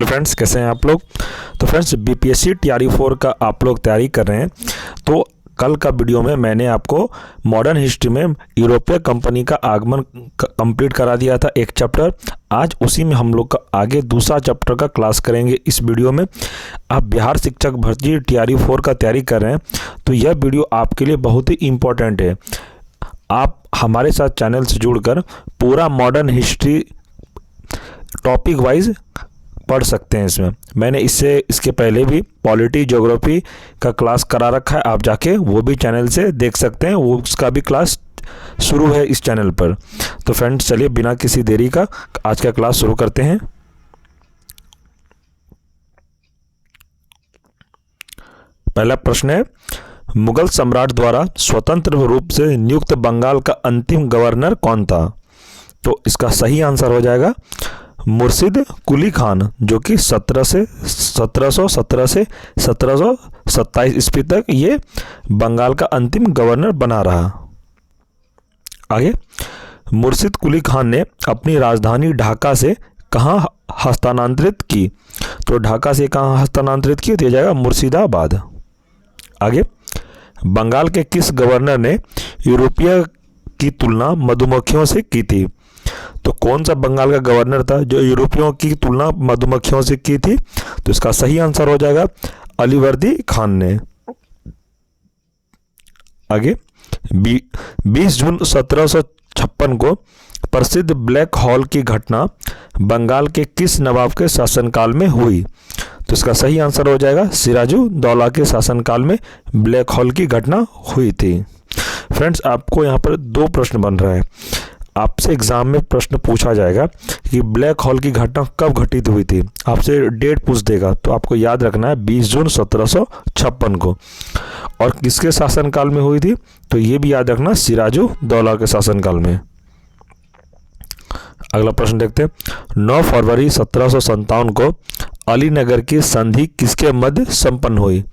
Friends, कैसे हैं आप लोग। तो फ्रेंड्स, बीपीएससी टीआरई 4 का आप लोग तैयारी कर रहे हैं। तो कल का वीडियो में मैंने आपको मॉडर्न हिस्ट्री में यूरोपीय कंपनी का आगमन कंप्लीट करा दिया था, एक चैप्टर। आज उसी में हम लोग का आगे दूसरा चैप्टर का क्लास करेंगे इस वीडियो में। आप बिहार शिक्षक भर्ती टीआरई 4 का तैयारी कर रहे हैं तो यह वीडियो आपके लिए बहुत ही इम्पोर्टेंट है। आप हमारे साथ चैनल से जुड़कर पूरा मॉडर्न हिस्ट्री टॉपिक वाइज पढ़ सकते हैं। इसमें मैंने इसके पहले भी पॉलिटी ज्योग्राफी का क्लास करा रखा है, आप जाके वो भी चैनल से देख सकते हैं। वो उसका भी क्लास शुरू है इस चैनल पर। तो फ्रेंड्स, चलिए बिना किसी देरी का आज का क्लास शुरू करते हैं। पहला प्रश्न है, मुगल सम्राट द्वारा स्वतंत्र रूप से नियुक्त बंगाल का अंतिम गवर्नर कौन था। तो इसका सही आंसर हो जाएगा मुर्शिद कुली खान, जो कि 1717 से 1727 ईस्वी तक ये बंगाल का अंतिम गवर्नर बना रहा। आगे, मुर्शिद कुली खान ने अपनी राजधानी ढाका से कहाँ हस्तांतरित की। तो ढाका से कहाँ हस्तांतरित की, तो ये जाएगा मुर्शिदाबाद। आगे, बंगाल के किस गवर्नर ने यूरोपीय की तुलना मधुमक्खियों से की थी। तो कौन सा बंगाल का गवर्नर था जो यूरोपियों की तुलना मधुमक्खियों से की थी। तो इसका सही आंसर हो जाएगा अलीवर्दी खान ने। आगे, 20 जून 1756 को प्रसिद्ध ब्लैक हॉल की घटना बंगाल के किस नवाब के शासनकाल में हुई। तो इसका सही आंसर हो जाएगा सिराजु दौला के शासनकाल में ब्लैक हॉल की घटना हुई थी। फ्रेंड्स, आपको यहाँ पर दो प्रश्न बन रहा है। आपसे एग्जाम में प्रश्न पूछा जाएगा कि ब्लैक होल की घटना कब घटित हुई थी, आपसे डेट पूछ देगा। तो आपको याद रखना है 20 जून 1756 को। और किसके शासनकाल में हुई थी, तो ये भी याद रखना सिराजु दौला के शासनकाल में। अगला प्रश्न देखते हैं, 9 फरवरी 1757 को अलीनगर की संधि किसके मध्य संपन्न हुई।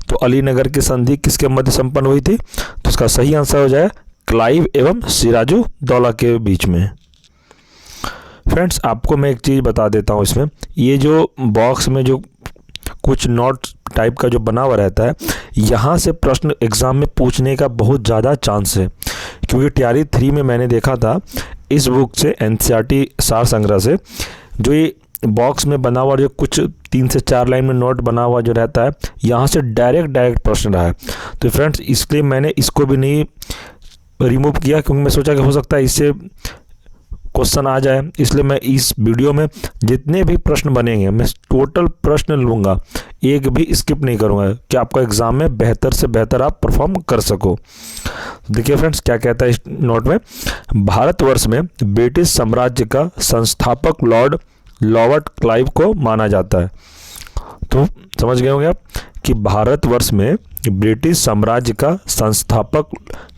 तो अलीनगर की संधि किसके मध्य संपन्न हुई थी। तो इसका सही आंसर हो जाए क्लाइव एवं सिराजु दौला के बीच में। फ्रेंड्स, आपको मैं एक चीज़ बता देता हूँ। इसमें ये जो बॉक्स में जो कुछ नोट टाइप का जो बना हुआ रहता है, यहाँ से प्रश्न एग्ज़ाम में पूछने का बहुत ज़्यादा चांस है। क्योंकि टीआरई 3 में मैंने देखा था इस बुक से, एनसीईआरटी सार संग्रह से, जो ये बॉक्स में बना हुआ जो कुछ 3 से 4 लाइन में नोट बना हुआ जो रहता है, यहाँ से डायरेक्ट प्रश्न रहा है। तो फ्रेंड्स, इसलिए मैंने इसको भी नहीं रिमूव किया, क्योंकि मैं सोचा कि हो सकता है इससे क्वेश्चन आ जाए। इसलिए मैं इस वीडियो में जितने भी प्रश्न बनेंगे मैं टोटल प्रश्न लूँगा, एक भी स्किप नहीं करूँगा, कि आपका एग्ज़ाम में बेहतर से बेहतर आप परफॉर्म कर सको। देखिए फ्रेंड्स, क्या कहता है इस नोट में, भारतवर्ष में ब्रिटिश साम्राज्य का संस्थापक लॉर्ड रॉबर्ट क्लाइव को माना जाता है। तो समझ गए होंगे आप कि भारतवर्ष में ब्रिटिश साम्राज्य का संस्थापक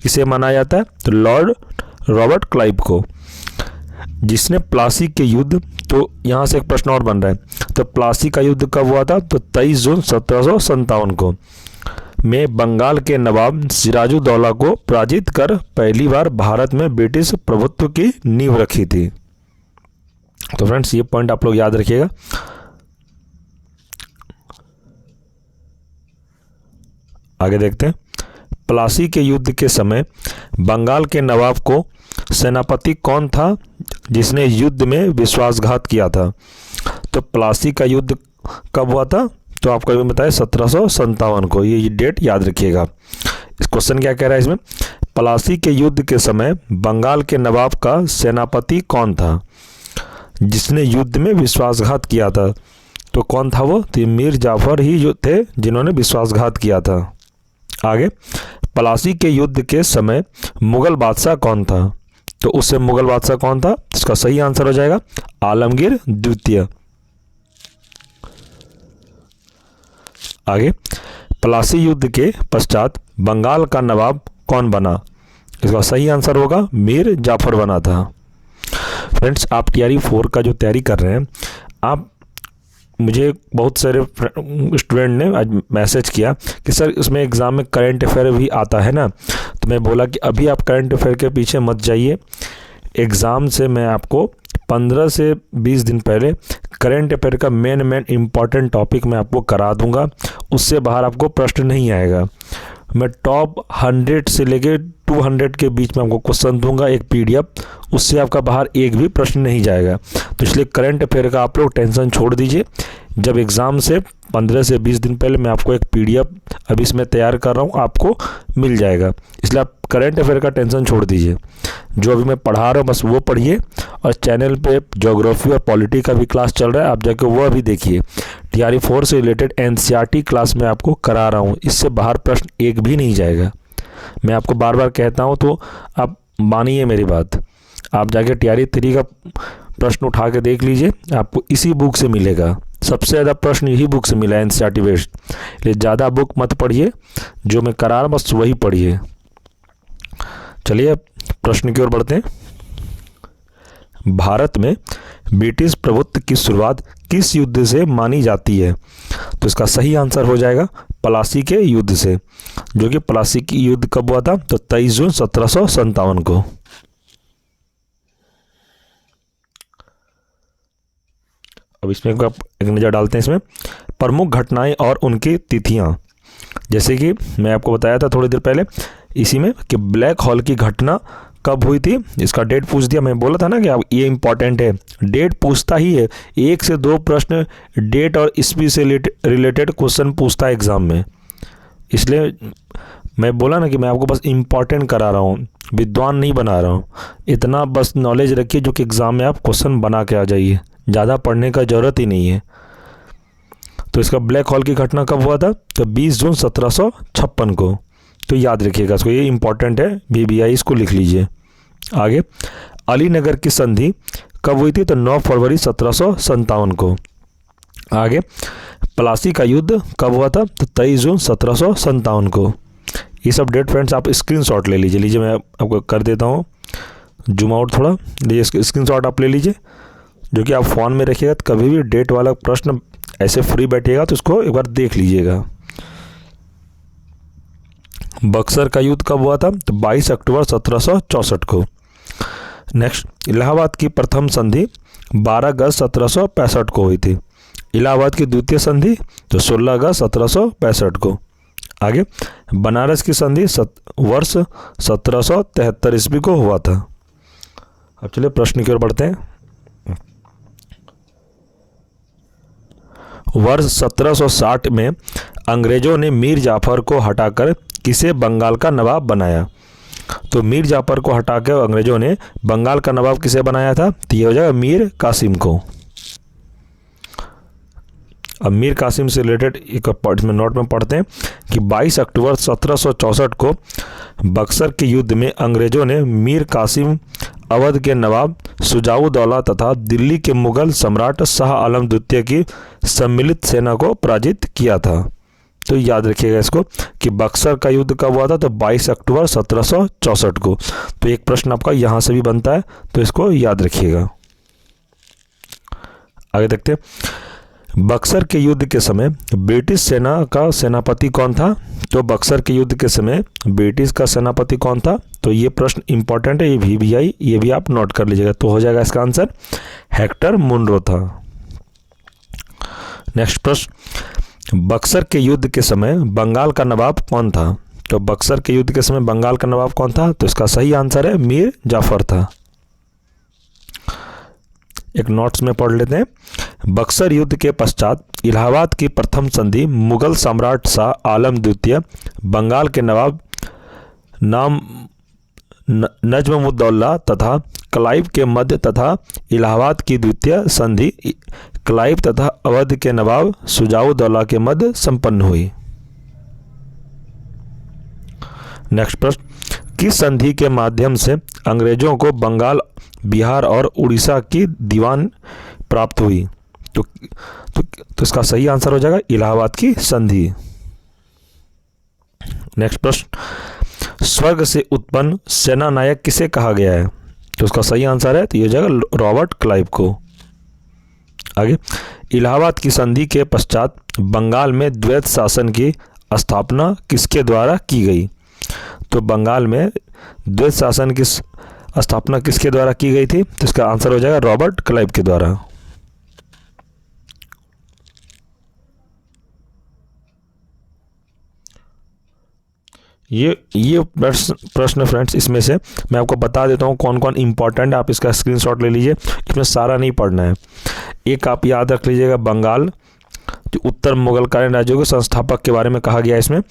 किसे माना जाता है, तो लॉर्ड रॉबर्ट क्लाइव को, जिसने प्लासी के युद्ध, तो यहाँ से एक प्रश्न और बन रहा है, तो प्लासी का युद्ध कब हुआ था, तो 23 जून 1757 को में बंगाल के नवाब सिराजु दौला को पराजित कर पहली बार भारत में ब्रिटिश प्रभुत्व की नींव रखी थी। तो फ्रेंड्स, ये पॉइंट आप लोग याद रखिएगा। आगे देखते हैं, प्लासी के युद्ध के समय बंगाल के नवाब को सेनापति कौन था जिसने युद्ध में विश्वासघात किया था। तो प्लासी का युद्ध कब हुआ था, तो आपको अभी बताया 1757 को। ये डेट याद रखिएगा। इस क्वेश्चन क्या कह रहा है इसमें, प्लासी के युद्ध के समय बंगाल के नवाब का सेनापति कौन था जिसने युद्ध में विश्वासघात किया था। तो कौन था वो, तो मीर जाफर ही जो थे जिन्होंने विश्वासघात किया था। आगे, प्लासी के युद्ध के समय मुगल बादशाह कौन था। तो उससे मुगल बादशाह कौन था, इसका सही आंसर हो जाएगा आलमगीर द्वितीय। आगे, प्लासी युद्ध के पश्चात बंगाल का नवाब कौन बना। इसका सही आंसर होगा मीर जाफर बना था। फ्रेंड्स, आप टीआरई 4 का जो तैयारी कर रहे हैं, आप मुझे बहुत सारे स्टूडेंट ने आज मैसेज किया कि सर इसमें एग्ज़ाम में करंट अफेयर भी आता है ना। तो मैं बोला कि अभी आप करंट अफेयर के पीछे मत जाइए, एग्ज़ाम से मैं आपको 15 से 20 दिन पहले करंट अफेयर का मेन इम्पॉर्टेंट टॉपिक मैं आपको करा दूंगा, उससे बाहर आपको प्रश्न नहीं आएगा। मैं टॉप 100 से लेके 200 के बीच में आपको क्वेश्चन दूंगा, एक पीडीएफ, उससे आपका बाहर एक भी प्रश्न नहीं जाएगा। तो इसलिए करंट अफेयर का आप लोग टेंशन छोड़ दीजिए। जब एग्ज़ाम से 15 से 20 दिन पहले मैं आपको एक पीडीएफ अभी इसमें तैयार कर रहा हूँ, आपको मिल जाएगा। इसलिए आप करंट अफेयर का टेंशन छोड़ दीजिए। जो अभी मैं पढ़ा रहा हूँ बस वो पढ़िए, और चैनल पे ज्योग्राफी और पॉलिटी का भी क्लास चल रहा है, आप जाके वह भी देखिए। TRE 4 से रिलेटेड NCERT क्लास में आपको करा रहा हूँ, इससे बाहर प्रश्न एक भी नहीं जाएगा। मैं आपको बार बार कहता हूँ तो आप मानिए मेरी बात। आप जाके TRE 3 का प्रश्न उठा के देख लीजिए, आपको इसी बुक से मिलेगा। सबसे ज़्यादा प्रश्न यही बुक से मिला है, NCERT बेस्ड। इसलिए ज़्यादा बुक मत पढ़िए, जो मैं करा रहा हूँ बस वही पढ़िए। चलिए प्रश्न की ओर बढ़ते हैं। भारत में ब्रिटिश प्रभुत्व की शुरुआत किस युद्ध से मानी जाती है? तो इसका सही आंसर हो जाएगा प्लासी के युद्ध से, जो कि प्लासी की युद्ध कब हुआ था? तो 23 जून 1757 को। अब इसमें आप एक नज़र डालते हैं इसमें प्रमुख घटनाएं और उनकी तिथियां। जैसे कि मैं आपको बताया था थोड़ी देर पहले इसी में कि ब्लैक होल की घटना कब हुई थी, इसका डेट पूछ दिया। मैं बोला था ना कि अब ये इंपॉर्टेंट है, डेट पूछता ही है। 1 से 2 प्रश्न डेट और ईस्वी से रिलेटेड क्वेश्चन पूछता है एग्ज़ाम में। इसलिए मैं बोला ना कि मैं आपको बस इम्पॉर्टेंट करा रहा हूँ, विद्वान नहीं बना रहा हूँ। इतना बस नॉलेज रखिए जो कि एग्ज़ाम में आप क्वेश्चन बना के आ जाइए, ज़्यादा पढ़ने का ज़रूरत ही नहीं है। तो इसका ब्लैक होल की घटना कब हुआ था? तो 20 जून 1756 को। तो याद रखिएगा इसको, ये इंपॉर्टेंट है, BBI इसको लिख लीजिए। आगे, अलीनगर की संधि कब हुई थी? तो 9 फरवरी 1757 को। आगे, प्लासी का युद्ध कब हुआ था? तो 23 जून 1757 को। ये सब डेट फ्रेंड्स आप स्क्रीनशॉट ले लीजिए। मैं आपको कर देता हूँ जूम आउट थोड़ा, लीजिए स्क्रीनशॉट आप ले लीजिए, जो कि आप फ़ोन में रखिएगा। तो कभी भी डेट वाला प्रश्न ऐसे फ्री बैठिएगा तो इसको एक बार देख लीजिएगा। बक्सर का युद्ध कब हुआ था? तो 22 अक्टूबर 1764 को। नेक्स्ट, इलाहाबाद की प्रथम संधि 12 अगस्त 1765 को हुई थी। इलाहाबाद की द्वितीय संधि तो 16 अगस्त 1765 को। आगे, बनारस की संधि वर्ष 1773 ईस्वी को हुआ था। अब चलिए प्रश्न की ओर बढ़ते हैं। वर्ष 1760 में अंग्रेजों ने मीर जाफर को हटाकर किसे बंगाल का नवाब बनाया? तो मीर जाफर को हटाकर अंग्रेजों ने बंगाल का नवाब किसे बनाया था? तो ये हो जाएगा मीर कासिम को। अब मीर कासिम से रिलेटेड एक में नोट में पढ़ते हैं कि 22 अक्टूबर 1764 को बक्सर के युद्ध में अंग्रेजों ने मीर कासिम, अवध के नवाब शुजाउद्दौला तथा दिल्ली के मुगल सम्राट शाह आलम द्वितीय की सम्मिलित सेना को पराजित किया था। तो याद रखिएगा इसको कि बक्सर का युद्ध कब हुआ था? तो 22 अक्टूबर 1764 को। तो एक प्रश्न आपका यहाँ से भी बनता है, तो इसको याद रखिएगा। आगे देखते हैं, बक्सर के युद्ध के समय ब्रिटिश सेना का सेनापति कौन था? तो बक्सर के युद्ध के समय ब्रिटिश का सेनापति कौन था? तो ये प्रश्न इंपॉर्टेंट है, ये BBI, ये भी आप नोट कर लीजिएगा। तो हो जाएगा इसका आंसर हेक्टर मुनरो था। नेक्स्ट प्रश्न, बक्सर के युद्ध के समय बंगाल का नवाब कौन था? तो बक्सर के युद्ध के समय बंगाल का नवाब कौन था? तो इसका सही आंसर है मीर जाफर था। एक नोट्स में पढ़ लेते हैं। बक्सर युद्ध के पश्चात इलाहाबाद की प्रथम संधि मुगल सम्राट शाह आलम द्वितीय, बंगाल के नवाब नाम नजमुद्दौला तथा क्लाइव के मध्य तथा इलाहाबाद की द्वितीय संधि क्लाइव तथा अवध के नवाब शुजाउद्दौला के मध्य संपन्न हुई। नेक्स्ट प्रश्न, किस संधि के माध्यम से अंग्रेजों को बंगाल, बिहार और उड़ीसा की दीवान प्राप्त हुई? तो इसका सही आंसर हो जाएगा इलाहाबाद की संधि। नेक्स्ट प्रश्न, स्वर्ग से उत्पन्न सेना नायक किसे कहा गया है? तो उसका सही आंसर है तो ये हो जाएगा रॉबर्ट क्लाइव को। आगे, इलाहाबाद की संधि के पश्चात बंगाल में द्वैत शासन की स्थापना किसके द्वारा की गई? तो बंगाल में द्वैत शासन की स्थापना किसके द्वारा की गई थी? तो इसका आंसर हो जाएगा रॉबर्ट क्लाइव के द्वारा। ये प्रश्न फ्रेंड्स, इसमें से मैं आपको बता देता हूँ कौन कौन इंपॉर्टेंट, आप इसका स्क्रीनशॉट ले लीजिए, इसमें सारा नहीं पढ़ना है। एक आप याद रख लीजिएगा, बंगाल जो उत्तर मुगलकालीन राज्यों के संस्थापक के बारे में कहा गया इसमें।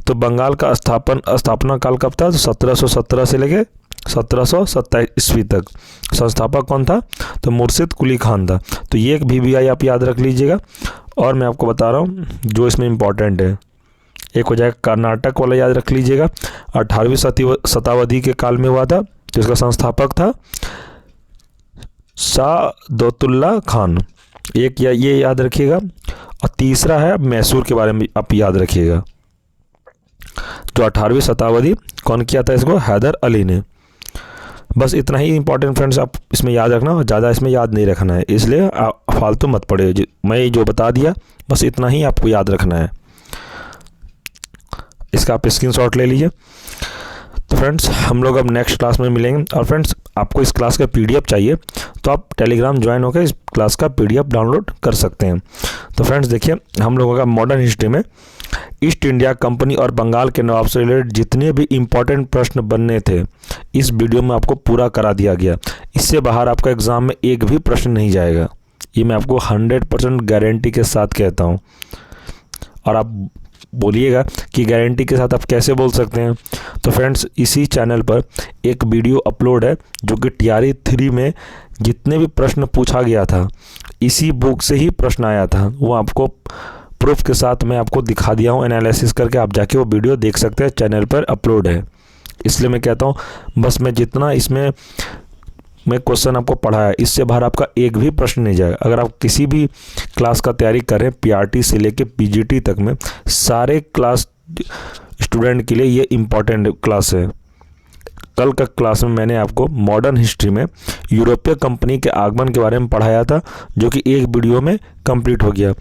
तो बंगाल का स्थापना काल कब था? तो 1717 से लेके 1727 ईस्वी तक। संस्थापक कौन था? तो मुर्शिद कुली खान था। तो ये एक VVI आप याद रख लीजिएगा। और मैं आपको बता रहा हूँ जो इसमें इम्पॉर्टेंट है, एक हो जाएगा कर्नाटक वाला, याद रख लीजिएगा, 18वीं शताब्दी के काल में हुआ था, जिसका संस्थापक था सादतुल्ला खान। एक ये याद रखिएगा। और तीसरा है मैसूर के बारे में आप याद रखिएगा, जो 18वीं शताब्दी कौन किया था इसको? हैदर अली ने। बस इतना ही इंपॉर्टेंट फ्रेंड्स आप इसमें याद रखना, और ज़्यादा इसमें याद नहीं रखना है, इसलिए आप फालतू मत पढ़िए। मैं जो बता दिया बस इतना ही आपको याद रखना है। इसका आप स्क्रीनशॉट ले लीजिए। तो फ्रेंड्स हम लोग अब नेक्स्ट क्लास में मिलेंगे। और फ्रेंड्स आपको इस क्लास का PDF चाहिए तो आप टेलीग्राम ज्वाइन होकर इस क्लास का PDF डाउनलोड कर सकते हैं। तो फ्रेंड्स देखिए, हम लोगों का मॉडर्न हिस्ट्री में ईस्ट इंडिया कंपनी और बंगाल के नवाब से रिलेटेड जितने भी इम्पोर्टेंट प्रश्न बनने थे इस वीडियो में आपको पूरा करा दिया गया। इससे बाहर आपका एग्ज़ाम में एक भी प्रश्न नहीं जाएगा, ये मैं आपको 100% गारंटी के साथ कहता हूँ। और आप बोलिएगा कि गारंटी के साथ आप कैसे बोल सकते हैं? तो फ्रेंड्स इसी चैनल पर एक वीडियो अपलोड है जो कि TRE 3 में जितने भी प्रश्न पूछा गया था इसी बुक से ही प्रश्न आया था, वो आपको प्रूफ के साथ मैं आपको दिखा दिया हूँ एनालिसिस करके। आप जाके वो वीडियो देख सकते हैं, चैनल पर अपलोड है। इसलिए मैं कहता हूँ बस मैं जितना इसमें मैं क्वेश्चन आपको पढ़ाया इससे बाहर आपका एक भी प्रश्न नहीं जाएगा। अगर आप किसी भी क्लास का तैयारी कर रहे हैं PRT से लेके PGT तक में, सारे क्लास स्टूडेंट के लिए ये इम्पॉर्टेंट क्लास है। कल का क्लास में मैंने आपको मॉडर्न हिस्ट्री में यूरोपीय कंपनी के आगमन के बारे में पढ़ाया था, जो कि एक वीडियो में कंप्लीट हो गया।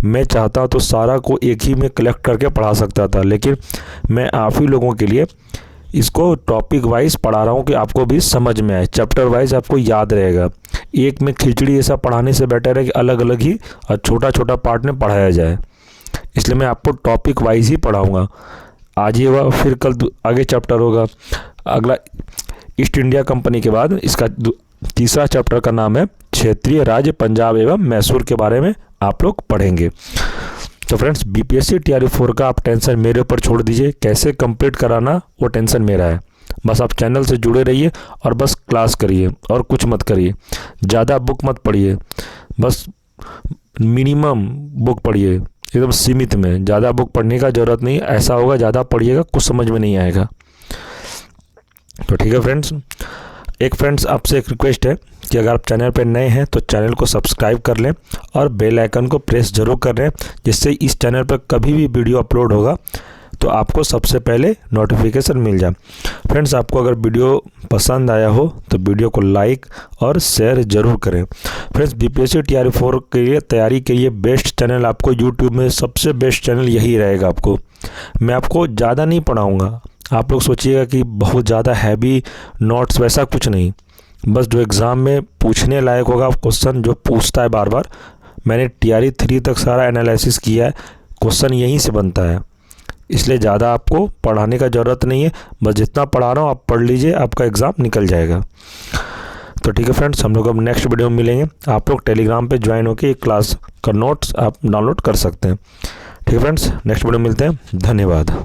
मैं चाहता तो सारा को एक ही में कलेक्ट करके पढ़ा सकता था, लेकिन मैं आप ही लोगों के लिए इसको टॉपिक वाइज पढ़ा रहा हूँ कि आपको भी समझ में आए, चैप्टर वाइज आपको याद रहेगा। एक में खिचड़ी ऐसा पढ़ाने से बेटर है कि अलग अलग ही और छोटा छोटा पार्ट में पढ़ाया जाए। इसलिए मैं आपको टॉपिक वाइज ही पढ़ाऊँगा। आज ही हुआ, फिर कल आगे चैप्टर होगा। अगला ईस्ट इंडिया कंपनी के बाद इसका तीसरा चैप्टर का नाम है क्षेत्रीय राज्य पंजाब एवं मैसूर के बारे में आप लोग पढ़ेंगे। तो फ्रेंड्स BPSC TRE 4 का आप टेंशन मेरे ऊपर छोड़ दीजिए, कैसे कंप्लीट कराना वो टेंशन मेरा है। बस आप चैनल से जुड़े रहिए और बस क्लास करिए और कुछ मत करिए। ज़्यादा बुक मत पढ़िए, बस मिनिमम बुक पढ़िए, एकदम सीमित में। ज़्यादा बुक पढ़ने का ज़रूरत नहीं, ऐसा होगा ज़्यादा पढ़िएगा कुछ समझ में नहीं आएगा। तो ठीक है फ्रेंड्स, एक फ्रेंड्स आपसे एक रिक्वेस्ट है कि अगर आप चैनल पर नए हैं तो चैनल को सब्सक्राइब कर लें और बेल आइकन को प्रेस जरूर कर लें, जिससे इस चैनल पर कभी भी वीडियो अपलोड होगा तो आपको सबसे पहले नोटिफिकेशन मिल जाए। फ्रेंड्स आपको अगर वीडियो पसंद आया हो तो वीडियो को लाइक और शेयर जरूर करें। फ्रेंड्स BPSC TRE 4 के लिए तैयारी के लिए बेस्ट चैनल आपको यूट्यूब में सबसे बेस्ट चैनल यही रहेगा। आपको मैं आपको ज़्यादा नहीं पढ़ाऊँगा, आप लोग सोचिएगा कि बहुत ज़्यादा हैवी नोट्स, वैसा कुछ नहीं। बस जो एग्ज़ाम में पूछने लायक होगा क्वेश्चन, जो पूछता है बार बार, मैंने TRE 3 तक सारा एनालिसिस किया है, क्वेश्चन यहीं से बनता है। इसलिए ज़्यादा आपको पढ़ाने का ज़रूरत नहीं है, बस जितना पढ़ा रहा हूँ आप पढ़ लीजिए, आपका एग्ज़ाम निकल जाएगा। तो ठीक है फ्रेंड्स, हम लोग अब नेक्स्ट वीडियो में मिलेंगे। आप लोग टेलीग्राम पे ज्वाइन होकर एक क्लास का नोट्स आप डाउनलोड कर सकते हैं। ठीक है फ्रेंड्स, नेक्स्ट वीडियो में मिलते हैं। धन्यवाद।